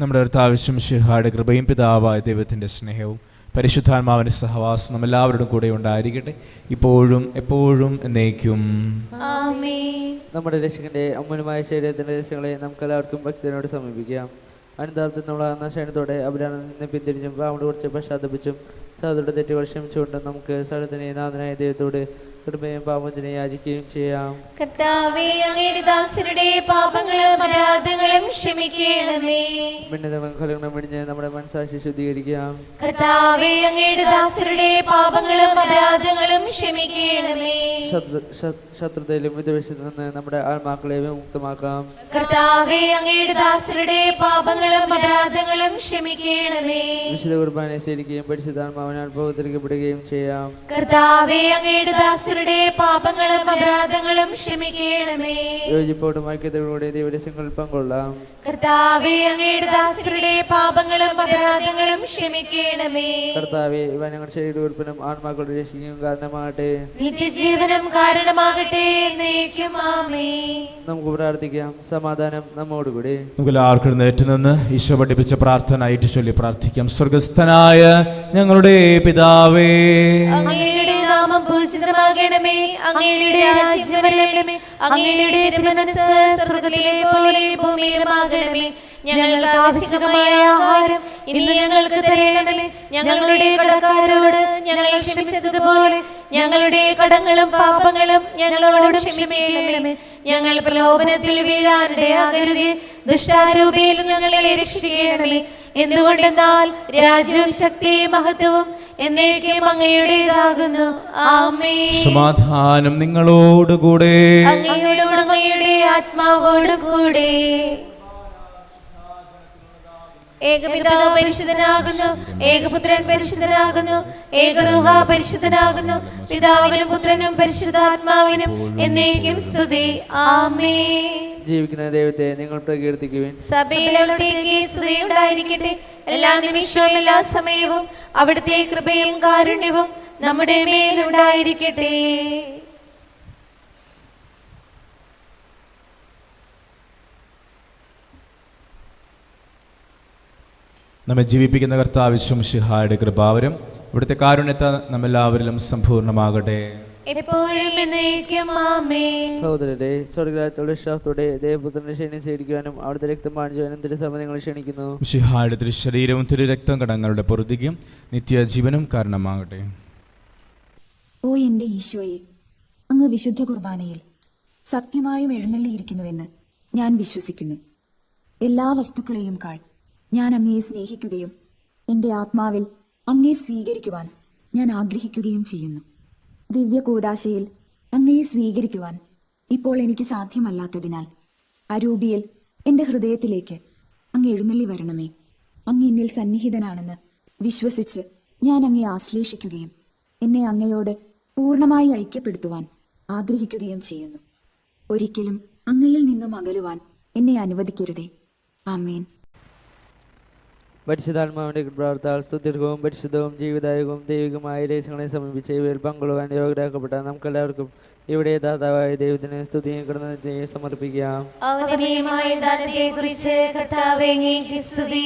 [SPEAKER 1] നമ്മുടെ കർത്താവിശ്വം ശിഹായുടെ കൃപയും പിതാവായ ദൈവത്തിൻ്റെ സ്നേഹവും പരിശുദ്ധാത്മാവിൻ്റെ സഹവാസം നമ്മളെല്ലാവരുടെയും കൂടെ ഉണ്ടായിരിക്കട്ടെ, ഇപ്പോഴും എപ്പോഴും എന്നേക്കും.
[SPEAKER 2] ആമേൻ.
[SPEAKER 3] നമ്മുടെ രക്ഷകന്റെ അമ്മനുമായ ശരീരത്തിന്റെ രഹസ്യങ്ങളെ നമുക്കെല്ലാവർക്കും ഭക്തിയോട് സമീപിക്കാം. അനുതാപത്തിനുള്ള ശയനത്തോടെ അഭിരാനിൽ നിന്ന് പിന്തിരിഞ്ഞും പാവോട് കുറിച്ച് പശ്ചാത്തപിച്ചും സഹോദരുടെ തെറ്റുകൾ ക്ഷമിച്ചുകൊണ്ട് നമുക്ക് സകലത്തിനെ നാഥനായ ദൈവത്തോട് കൃപയും പാപമോചനം യാചിക്കുകയും ചെയ്യാം.
[SPEAKER 2] കർത്താവേ, അങ്ങയുടെ ദാസരുടെ പാപങ്ങളും അപരാധങ്ങളും ക്ഷമിക്കണമേ.
[SPEAKER 3] ഭിന്നതകളും കലങ്ങളും വെടിഞ്ഞ് നമ്മുടെ മനസ്സാക്ഷി ശുദ്ധീകരിക്കാം.
[SPEAKER 2] കർത്താവേ, അങ്ങയുടെ ദാസരുടെ പാപങ്ങളും അപരാധങ്ങളും ക്ഷമിക്കണമേ.
[SPEAKER 3] ശത്രുതയിലും വിദ്വേഷത്തിൽ നിന്ന് നമ്മുടെ ആത്മാക്കളെ വിമുക്തമാക്കാം.
[SPEAKER 2] കർത്താവേ, അങ്ങയുടെ ദാസരുടെ പാപങ്ങളും അപരാധങ്ങളും ക്ഷമിക്കണമേ.
[SPEAKER 3] വിശുദ്ധ കുർബാനയെ സ്വീകരിക്കുകയും പരിശുദ്ധാത്മാവിനാൽ പവിത്രീകരിക്കപ്പെടുകയും ചെയ്യാം.
[SPEAKER 2] കർത്താവേ, അങ്ങയുടെ ദാസരുടെ പാപങ്ങളും അപരാധങ്ങളും ക്ഷമിക്കണമേ.
[SPEAKER 3] യോജിപ്പോടും ഐക്യത്തോടുകൂടി ദൈവരസ്യങ്ങളിൽ പങ്കൊള്ളാം.
[SPEAKER 2] കർത്താവേ, അങ്ങയുടെ ദാസരുടെ പാപങ്ങളും അപരാധങ്ങളും ക്ഷമിക്കണമേ.
[SPEAKER 3] കർത്താവേ, ഇവ ഞങ്ങളുടെ ശരീരത്തിനും ആത്മാക്കളുടെ രക്ഷിക്കുകയും കാരണമാകട്ടെ,
[SPEAKER 2] നിത്യജീവനം കാരണമാകട്ടെ എന്നേക്കും. ആമേൻ.
[SPEAKER 3] നമുക്ക് പ്രാർത്ഥിക്കാം. സമാധാനം നമ്മോടുകൂടി.
[SPEAKER 1] നമുക്കെല്ലാവർക്കും നേറ്റുനിന്ന് ഈശോ പഠിപ്പിച്ച പ്രാർത്ഥന ഏറ്റു ചൊല്ലി പ്രാർത്ഥിക്കാം. സ്വർഗസ്ഥനായ ഞങ്ങളുടെ പിതാവേ,
[SPEAKER 2] അങ്ങയുടെ നാമം പൂജിതമാകണമേ. അങ്ങയുടെ രാജ്യം വരണമേ. അങ്ങയുടെ തിരുമനസ്സ് സ്വർഗ്ഗത്തിലെ പോലെ ഭൂമിയിലുമാകണമേ. ഞങ്ങൾക്ക് ആവശ്യമായ ആഹാരം ഇന്ന് ഞങ്ങൾക്ക് തരണമേ. ഞങ്ങളുടെ കടക്കാരോട് ഞങ്ങൾ ക്ഷമിച്ചതുപോലെ ഞങ്ങളുടെ കടങ്ങളും പാപങ്ങളും ഞങ്ങളോട് ക്ഷമിക്കണമേ. ഞങ്ങൾ പ്രലോഭനത്തിൽ വീഴാനിടയാകരുതേ. ദുഷ്ടാരൂപിയിൽ ഞങ്ങളെ രക്ഷിക്കണമേ. എന്തുകൊണ്ടെന്നാൽ രാജ്യവും ശക്തിയും മഹത്വവും എന്നേക്കും അങ്ങയുടേതാകുന്നു. ആമേൻ.
[SPEAKER 1] സമാധാനം നിങ്ങളോടുകൂടെ.
[SPEAKER 2] അങ്ങയോടും അങ്ങയുടെ ആത്മാവോടും കൂടെ. ഏകപിതാവ് പരിശുദ്ധനാകുന്നു, ഏകപുത്രൻ പരിശുദ്ധനാകുന്നു, ഏകരൂഹ പരിശുദ്ധനാകുന്നു. പിതാവിനും പുത്രനും പരിശുദ്ധാത്മാവിനും എന്നേക്കും സ്തുതി. ആമേൻ.
[SPEAKER 3] ജീവിക്കുന്ന ദൈവത്തെ നിങ്ങൾ പ്രകീർത്തിക്കുവിൻ.
[SPEAKER 2] സഭയിലവിടത്തേക്ക് സ്തുതി ഉണ്ടായിരിക്കട്ടെ. എല്ലാ നിമിഷവും എല്ലാ സമയവും അവിടുത്തെ കൃപയും കാരുണ്യവും നമ്മുടെ മേലുണ്ടായിരിക്കട്ടെ.
[SPEAKER 1] നമ്മെ ജീവിപ്പിക്കുന്ന കർത്താവിശ്വം ശിഹായുടെ കൃപാവരം ഇവിടുത്തെ കാരുണ്യത്തെ നമ്മെല്ലാവരിലും സമ്പൂർണ്ണമാകട്ടെ,
[SPEAKER 2] എപ്പോഴും എന്നേക്കും. ആമേൻ.
[SPEAKER 3] സഹോദരരെ, സ്വർഗ്ഗരാജ്യത്തോടെ വിശ്വാസത്തോടെ ദേവപുത്രന്റെ ക്ഷണിനെ സ്വീകരിക്കുവാനും അവിടുത്തെ രക്തം പാണിച്ചുവാനും തിരുസഭ നിങ്ങൾ ക്ഷണിക്കുന്നു.
[SPEAKER 1] ശിഹായുടെ തിരുശരീരവും തിരുരക്തം കടങ്ങളുടെ പൊറുതിക്കും നിത്യജീവനും കാരണമാകട്ടെ.
[SPEAKER 5] ഓ എൻ്റെ ഈശോയെ, അങ്ങ് വിശുദ്ധ കുർബാനയിൽ സത്യമായും എഴുന്നള്ളിയിരിക്കുന്നുവെന്ന് ഞാൻ വിശ്വസിക്കുന്നു. എല്ലാ വസ്തുക്കളെയും കാൾ ഞാൻ അങ്ങയെ സ്നേഹിക്കുകയും എൻ്റെ ആത്മാവിൽ അങ്ങയെ സ്വീകരിക്കുവാൻ ഞാൻ ആഗ്രഹിക്കുകയും ചെയ്യുന്നു. ദിവ്യ കൂദാശയിൽ അങ്ങയെ സ്വീകരിക്കുവാൻ ഇപ്പോൾ എനിക്ക് സാധ്യമല്ലാത്തതിനാൽ അരൂപിയിൽ എൻ്റെ ഹൃദയത്തിലേക്ക് അങ്ങ് എഴുന്നള്ളി വരണമേ. അങ്ങ് എന്നിൽ സന്നിഹിതനാണെന്ന് വിശ്വസിച്ച് ഞാൻ അങ്ങയെ ആശ്ലേഷിക്കുകയും എന്നെ അങ്ങയോട് പൂർണ്ണമായി ഐക്യപ്പെടുത്തുവാൻ ആഗ്രഹിക്കുകയും ചെയ്യുന്നു. ഒരിക്കലും അങ്ങയിൽ നിന്നും അകലുവാൻ എന്നെ അനുവദിക്കരുതേ. ആമേൻ.
[SPEAKER 3] പരിശുദ്ധാത്മാവിന്റെ കൃപാർത്താൽ സുദീർഘവും പരിശുദ്ധവും ജീവിതായകവും ദൈവികമായ രഹസ്യങ്ങളെ സമീപിച്ച് ഇവയിൽ പങ്കുകൊള്ളുവാൻ യോഗ്യരാക്കപ്പെട്ട നമുക്കെല്ലാവർക്കും ഇവിടെ ദാതാവായ ദൈവത്തിന് സ്തുതിയും കൃതജ്ഞതയും സമർപ്പിക്കാം.
[SPEAKER 2] ഔന്നത്യമായ ദാനത്തെക്കുറിച്ച് കർത്താവേ, അങ്ങേക്ക് സ്തുതി.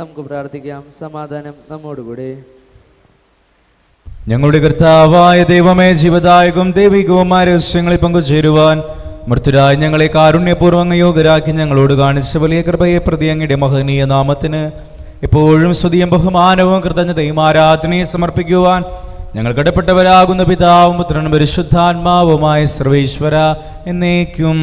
[SPEAKER 3] നമുക്ക് പ്രാർത്ഥിക്കാം. സമാധാനം നമ്മോടുകൂടി.
[SPEAKER 1] ഞങ്ങളുടെ കർത്താവായ ദൈവമേ, ജീവദായകവും ദൈവികവുമായ രഹസ്യങ്ങളിൽ പങ്കുചേരുവാൻ മൃത്യുരായ ഞങ്ങളെ കാരുണ്യപൂർവ്വം അങ്ങ് യോഗ്യരാക്കി ഞങ്ങളോട് കാണിച്ച വലിയ കൃപയെ പ്രതി അങ്ങയുടെ മഹനീയ നാമത്തിന് എപ്പോഴും സ്തുതിയും ബഹുമാനവും കൃതജ്ഞതയും ആരാധനയും സമർപ്പിക്കുവാൻ ഞങ്ങൾ കടപ്പെട്ടവരാകുന്ന പിതാവും പുത്രനും പരിശുദ്ധാത്മാവുമായ സർവേശ്വര എന്നേക്കും.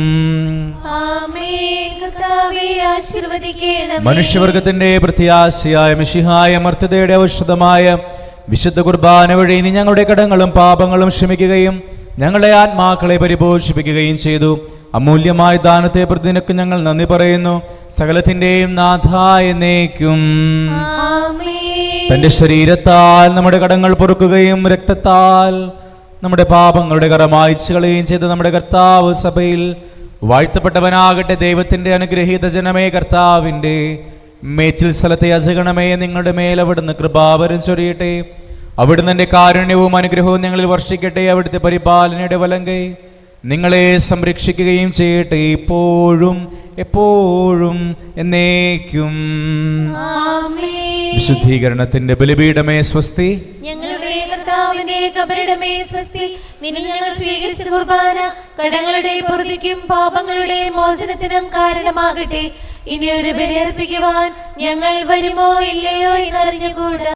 [SPEAKER 2] ആമേൻ. കർത്താവേ, ആശീർവദിക്കണമേ.
[SPEAKER 1] മനുഷ്യവർഗത്തിന്റെ പ്രത്യാശയായ മിശിഹായ മർത്യതയുടെ ഔഷധമായ വിശുദ്ധ കുർബാന വഴി നീ ഞങ്ങളുടെ കടങ്ങളും പാപങ്ങളും ക്ഷമിക്കുകയും ഞങ്ങളുടെ ആത്മാക്കളെ പരിപോഷിപ്പിക്കുകയും ചെയ്തു. അമൂല്യമായ ദാനത്തെ പ്രതി നിനക്ക് ഞങ്ങൾ നന്ദി പറയുന്നു. സകലത്തിന്റെയും നാഥായ എന്നേക്കും.
[SPEAKER 2] ആമേൻ.
[SPEAKER 1] തന്റെ ശരീരത്താൽ നമ്മുടെ കടങ്ങൾ പൊറുക്കുകയും രക്തത്താൽ നമ്മുടെ പാപങ്ങളുടെ കറ മായ്ച്ചു കളയുകയും ചെയ്ത നമ്മുടെ കർത്താവ് സഭയിൽ വാഴ്ത്തപ്പെട്ടവനാകട്ടെ. ദൈവത്തിന്റെ അനുഗ്രഹീത ജനമേ, കർത്താവിന്റെ മേച്ചിൽ സ്ഥലത്തെ അജഗണമേ, നിങ്ങളുടെ മേൽ അവിടുന്ന് കൃപാവരം ചൊരിയട്ടെ. അവിടുന്ന് എൻ്റെ കാരുണ്യവും അനുഗ്രഹവും ഞങ്ങളിൽ വർഷിക്കട്ടെ. അവിടുത്തെ പരിപാലനയുടെ വലങ്കൈ നിങ്ങളെ സംരക്ഷിക്കുകയും ചെയ്യട്ടെ, ഇപ്പോഴും എപ്പോഴും എന്നേക്കും.
[SPEAKER 2] ആമേൻ.
[SPEAKER 1] വിശുദ്ധീകരണത്തിന്റെ ബലിപീഠമേ സ്വസ്തി.
[SPEAKER 2] ഞങ്ങളുടെ കർത്താവിന്റെ കബറിടമേ സ്വസ്തി. നിന്നെ ഞങ്ങൾ സ്വീകരിച്ച കുർബാന കടങ്ങളുടെ പൊറുതിക്കും പാപങ്ങളുടെ മോചനത്തിനും കാരണമാകട്ടെ. ഇനി ഒരു ബലിയർപ്പിക്കുവാൻ ഞങ്ങൾ വരുമോ ഇല്ലയോ എന്നറിഞ്ഞുകൂടാ.